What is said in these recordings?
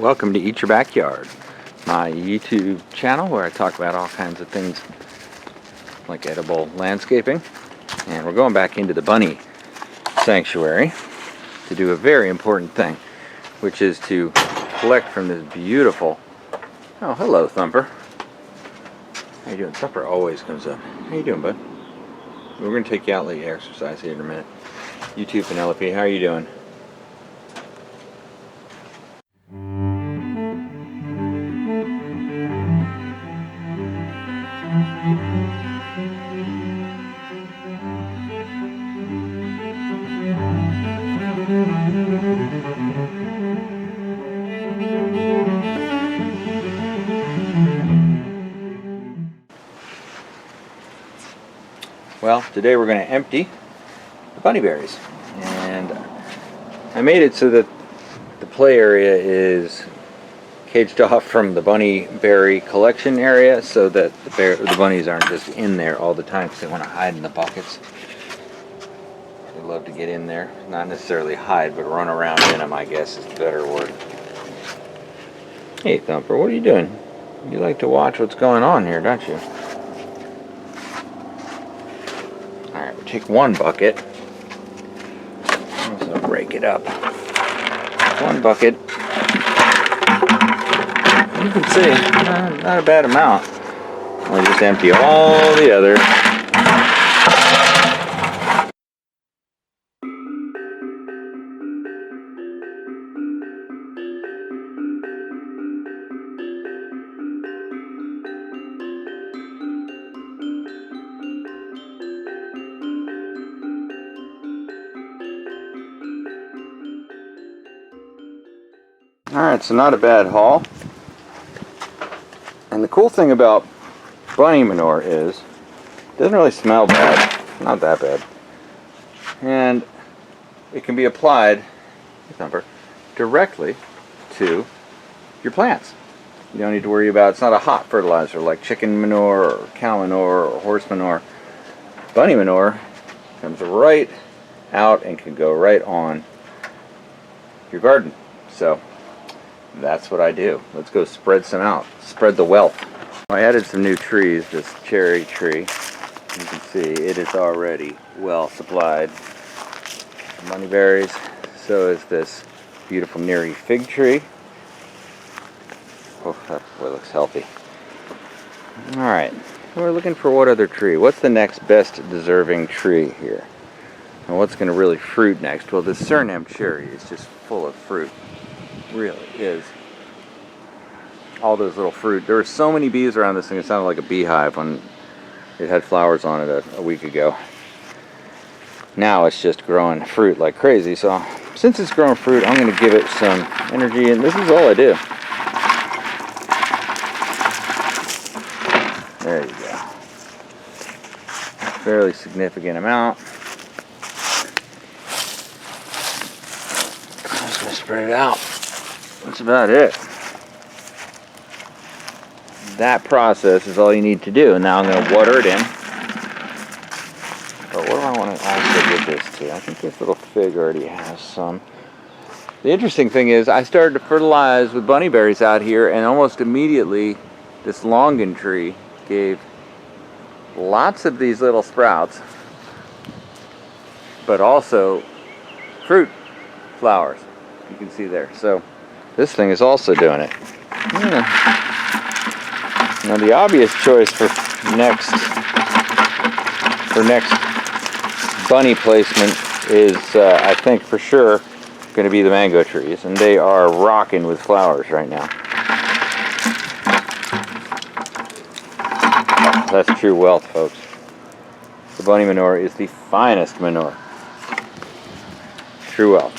Welcome to Eat Your Backyard, my YouTube channel where I talk about all kinds of things like edible landscaping. And we're going back into the bunny sanctuary to do a very important thing, which is to collect from this beautiful... Oh, hello, Thumper. How you doing? Thumper always comes up. How you doing, bud? We're going to take you out and let you exercise here in a minute. You too, Penelope. How are you doing? Well, today we're going to empty the bunny berries, and I made it so that the play area is caged off from the bunny berry collection area so that the bunnies aren't just in there all the time because they want to hide in the buckets. They love to get in there, not necessarily hide, but run around in them, I guess is the better word. Hey, Thumper, what are you doing? You like to watch what's going on here, don't you? Alright, we'll take one bucket. So break it up. One bucket. You can see, not a bad amount. I'll just empty all the other. Alright, so not a bad haul. And the cool thing about bunny manure is it doesn't really smell bad. Not that bad. And it can be applied, directly to your plants. You don't need to worry about, it's not a hot fertilizer like chicken manure or cow manure or horse manure. Bunny manure comes right out and can go right on your garden. So that's what I do. Let's go spread some out. Spread the wealth. I added some new trees, this cherry tree. You can see it is already well supplied. Bunny berries. So is this beautiful Neri fig tree. Oh, that boy looks healthy. Alright, we're looking for what other tree? What's the next best deserving tree here? And what's going to really fruit next? Well, this Suriname cherry is just full of fruit. Really is. All those little fruit. There were so many bees around this thing, it sounded like a beehive when it had flowers on it a week ago. Now it's just growing fruit like crazy, so since it's growing fruit, I'm going to give it some energy, and this is all I do. There you go. Fairly significant amount. I'm just going to spread it out. That's about it. That process is all you need to do. And now I'm going to water it in. But what do I want to also give this to? I think this little fig already has some. The interesting thing is I started to fertilize with bunny berries out here, and almost immediately this longan tree gave lots of these little sprouts, but also fruit flowers. You can see there. So this thing is also doing it. Yeah. Now the obvious choice for next bunny placement is, I think for sure, going to be the mango trees, and they are rocking with flowers right now. That's true wealth, folks. The bunny manure is the finest manure. True wealth.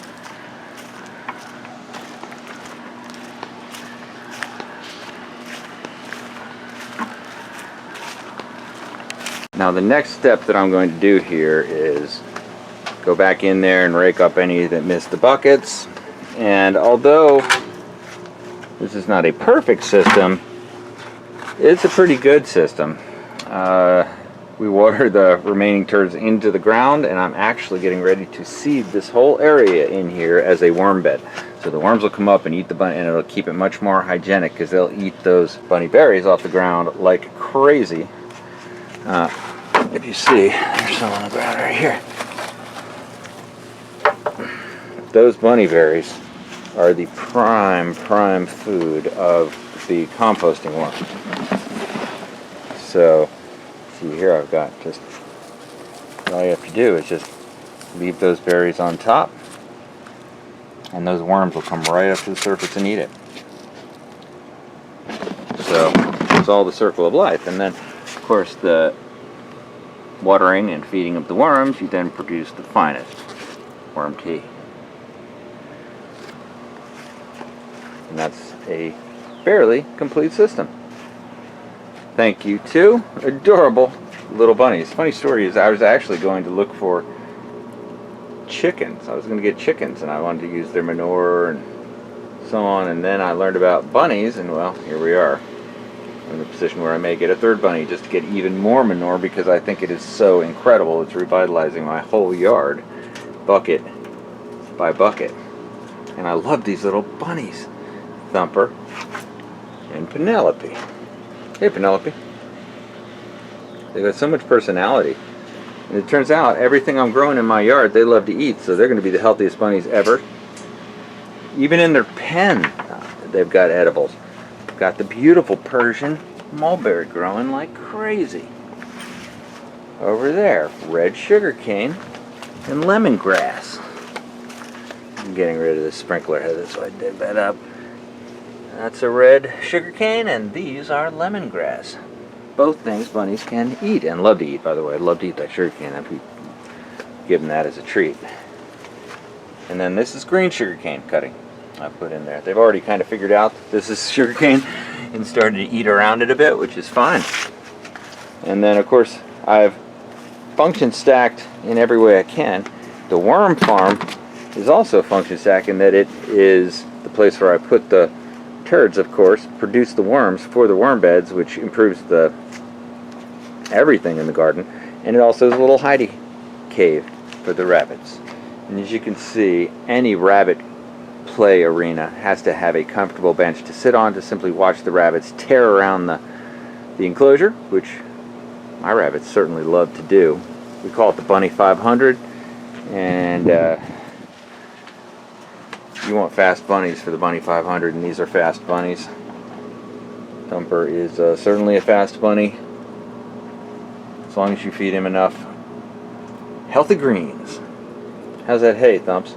Now the next step that I'm going to do here is go back in there and rake up any that missed the buckets. And although this is not a perfect system, it's a pretty good system. we water the remaining turds into the ground, and I'm actually getting ready to seed this whole area in here as a worm bed. So the worms will come up and eat the bunny, and it'll keep it much more hygienic because they'll eat those bunny berries off the ground like crazy. If you see, there's some on the ground right here. Those bunny berries are the prime food of the composting worm. So, see here I've got just, all you have to do is just leave those berries on top, and those worms will come right up to the surface and eat it. So, it's all the circle of life. And then, of course, the watering and feeding of the worms, you then produce the finest worm tea. And that's a fairly complete system. Thank you to adorable little bunnies. Funny story is I was actually going to look for chickens. I was going to get chickens and I wanted to use their manure and so on, and then I learned about bunnies, and well, here we are. I'm in a position where I may get a third bunny just to get even more manure because I think it is so incredible. It's revitalizing my whole yard, bucket by bucket. And I love these little bunnies. Thumper and Penelope. Hey Penelope. They've got so much personality. And it turns out everything I'm growing in my yard they love to eat, so they're going to be the healthiest bunnies ever. Even in their pen, they've got edibles. Got the beautiful Persian mulberry growing like crazy. Over there, red sugar cane and lemongrass. I'm getting rid of this sprinkler head, so I dig that up. That's a red sugar cane, and these are lemongrass. Both things bunnies can eat, and love to eat, by the way. I'd love to eat that sugar cane. I'd be giving that as a treat. And then this is green sugar cane cutting I put in there. They've already kind of figured out that this is sugar cane and started to eat around it a bit, which is fine. And then, of course, I've function stacked in every way I can. The worm farm is also function stacked in that it is the place where I put the turds, of course, produce the worms for the worm beds, which improves the everything in the garden, and it also is a little hidey cave for the rabbits. And as you can see, any rabbit play arena has to have a comfortable bench to sit on to simply watch the rabbits tear around the enclosure, which my rabbits certainly love to do. We call it the Bunny 500, and you want fast bunnies for the Bunny 500, and these are fast bunnies. Thumper is certainly a fast bunny, as long as you feed him enough healthy greens. How's that hay, Thumps?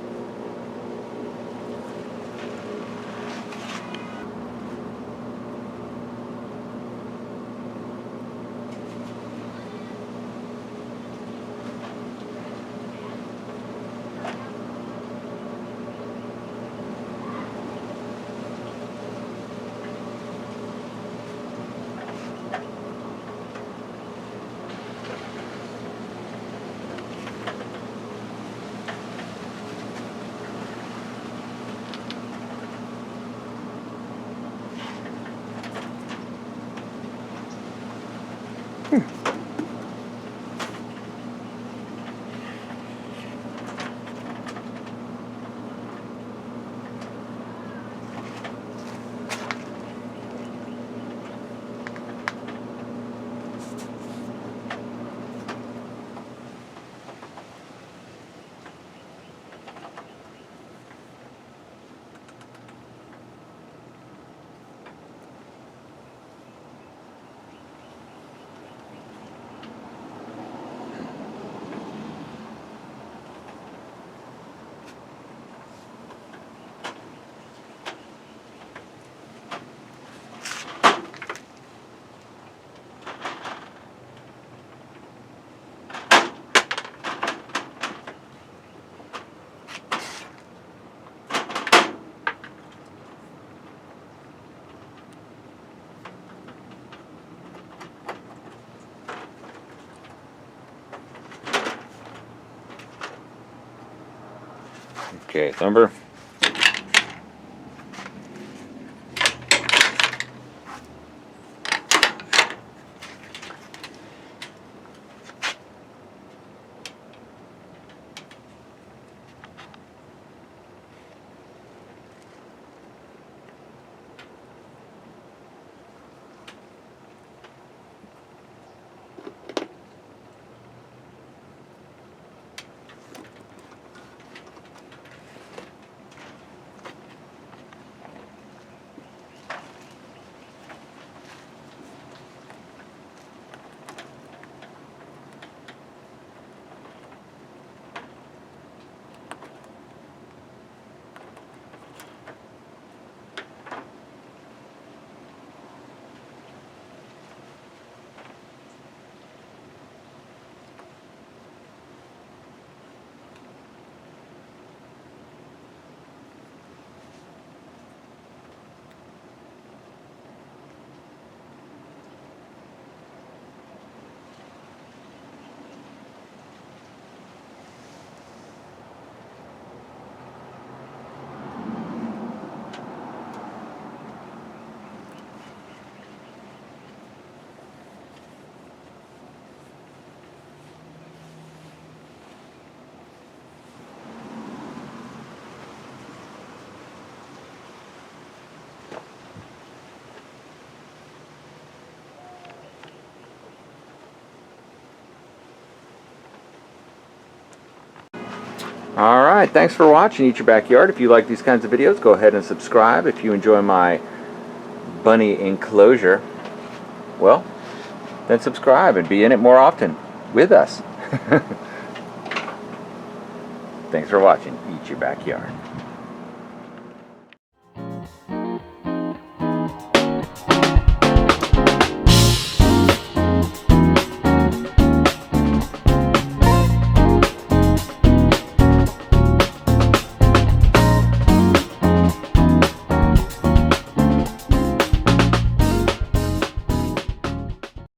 Okay, Thumper. Alright, thanks for watching Eat Your Backyard. If you like these kinds of videos, go ahead and subscribe. If you enjoy my bunny enclosure, well, then subscribe and be in it more often with us. Thanks for watching Eat Your Backyard.